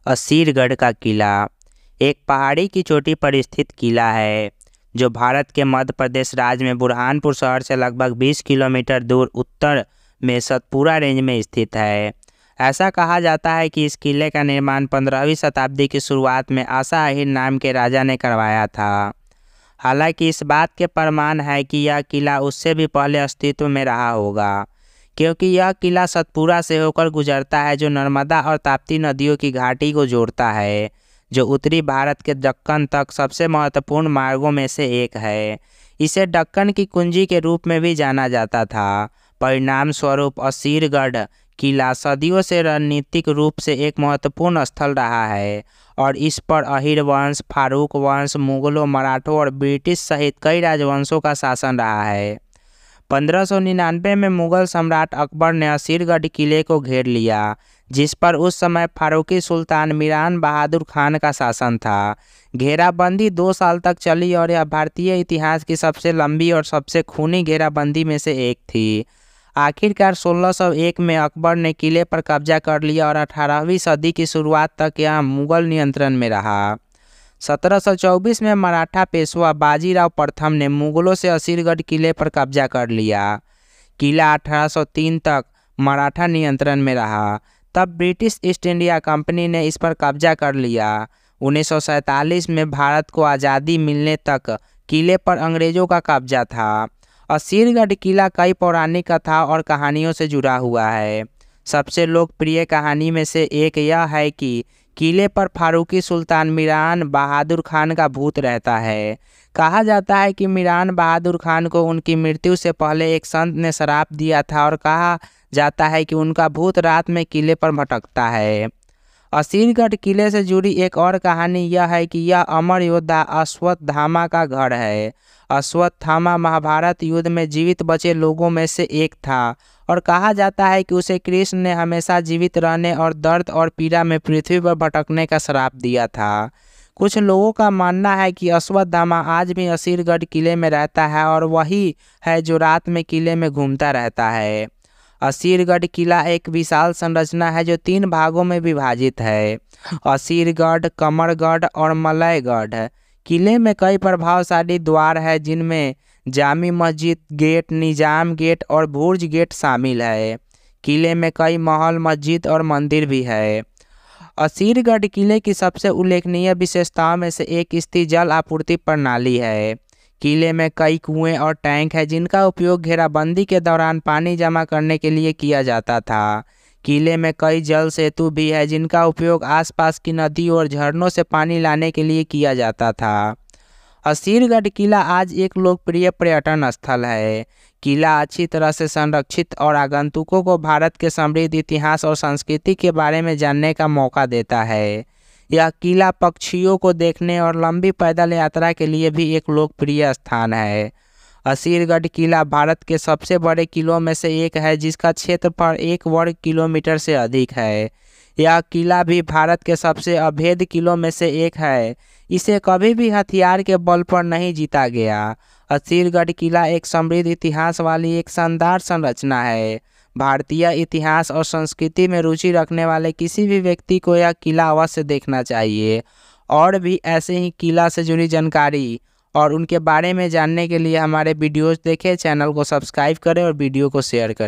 असीरगढ़ का किला एक पहाड़ी की चोटी पर स्थित किला है जो भारत के मध्य प्रदेश राज्य में बुरहानपुर शहर से लगभग 20 किलोमीटर दूर उत्तर में सतपुरा रेंज में स्थित है। ऐसा कहा जाता है कि इस किले का निर्माण 15वीं शताब्दी की शुरुआत में आशा अहीर नाम के राजा ने करवाया था। हालांकि इस बात के प्रमाण है कि यह किला उससे भी पहले अस्तित्व में रहा होगा, क्योंकि यह किला सतपुरा से होकर गुजरता है जो नर्मदा और ताप्ती नदियों की घाटी को जोड़ता है, जो उत्तरी भारत के दक्कन तक सबसे महत्वपूर्ण मार्गों में से एक है। इसे दक्कन की कुंजी के रूप में भी जाना जाता था। परिणाम स्वरूप असीरगढ़ किला सदियों से रणनीतिक रूप से एक महत्वपूर्ण स्थल रहा है और इस पर अहीर वंश, फारूक वंश, मुगलों, मराठों और ब्रिटिश सहित कई राजवंशों का शासन रहा है। 1599 में मुगल सम्राट अकबर ने असीरगढ़ किले को घेर लिया, जिस पर उस समय फारूकी सुल्तान मीरान बहादुर खान का शासन था। घेराबंदी 2 साल तक चली और यह भारतीय इतिहास की सबसे लंबी और सबसे खूनी घेराबंदी में से एक थी। आखिरकार 1601 में अकबर ने किले पर कब्जा कर लिया और 18वीं सदी की शुरुआत तक यह मुगल नियंत्रण में रहा। 1724 में मराठा पेशवा बाजीराव प्रथम ने मुगलों से असीरगढ़ किले पर कब्जा कर लिया। किला 1803 तक मराठा नियंत्रण में रहा, तब ब्रिटिश ईस्ट इंडिया कंपनी ने इस पर कब्जा कर लिया। 1947 में भारत को आज़ादी मिलने तक किले पर अंग्रेजों का कब्जा था। असीरगढ़ किला कई पौराणिक कथा और कहानियों से जुड़ा हुआ है। सबसे लोकप्रिय कहानी में से एक यह है कि किले पर फारूकी सुल्तान मीरान बहादुर खान का भूत रहता है। कहा जाता है कि मीरान बहादुर खान को उनकी मृत्यु से पहले एक संत ने श्राप दिया था और कहा जाता है कि उनका भूत रात में किले पर भटकता है। असीरगढ़ किले से जुड़ी एक और कहानी यह है कि यह अमर योद्धा अश्वत्थामा का गढ़ है। अश्वत्थामा महाभारत युद्ध में जीवित बचे लोगों में से एक था और कहा जाता है कि उसे कृष्ण ने हमेशा जीवित रहने और दर्द और पीड़ा में पृथ्वी पर भटकने का श्राप दिया था। कुछ लोगों का मानना है कि अश्वत्थामा आज भी असीरगढ़ किले में रहता है और वही है जो रात में किले में घूमता रहता है। असीरगढ़ किला एक विशाल संरचना है जो 3 भागों में विभाजित है: असीरगढ़, कमरगढ़ और मलयगढ़। किले में कई प्रभावशाली द्वार है जिनमें जामी मस्जिद गेट, निजाम गेट और बुर्ज गेट शामिल है। किले में कई महल, मस्जिद और मंदिर भी है। असीरगढ़ किले की सबसे उल्लेखनीय विशेषताओं में से एक इसकी जल आपूर्ति प्रणाली है। किले में कई कुएं और टैंक हैं जिनका उपयोग घेराबंदी के दौरान पानी जमा करने के लिए किया जाता था। किले में कई जल सेतु भी है जिनका उपयोग आसपास की नदियों और झरनों से पानी लाने के लिए किया जाता था। असीरगढ़ किला आज एक लोकप्रिय पर्यटन स्थल है। किला अच्छी तरह से संरक्षित और आगंतुकों को भारत के समृद्ध इतिहास और संस्कृति के बारे में जानने का मौका देता है। यह किला पक्षियों को देखने और लंबी पैदल यात्रा के लिए भी एक लोकप्रिय स्थान है। असीरगढ़ किला भारत के सबसे बड़े किलों में से एक है जिसका क्षेत्रफल 1 वर्ग किलोमीटर से अधिक है। यह किला भी भारत के सबसे अभेद किलों में से एक है। इसे कभी भी हथियार के बल पर नहीं जीता गया। असीरगढ़ किला एक समृद्ध इतिहास वाली एक शानदार संरचना है। भारतीय इतिहास और संस्कृति में रुचि रखने वाले किसी भी व्यक्ति को यह किला अवश्य देखना चाहिए। और भी ऐसे ही किला से जुड़ी जानकारी और उनके बारे में जानने के लिए हमारे वीडियोस देखें, चैनल को सब्सक्राइब करें और वीडियो को शेयर करें।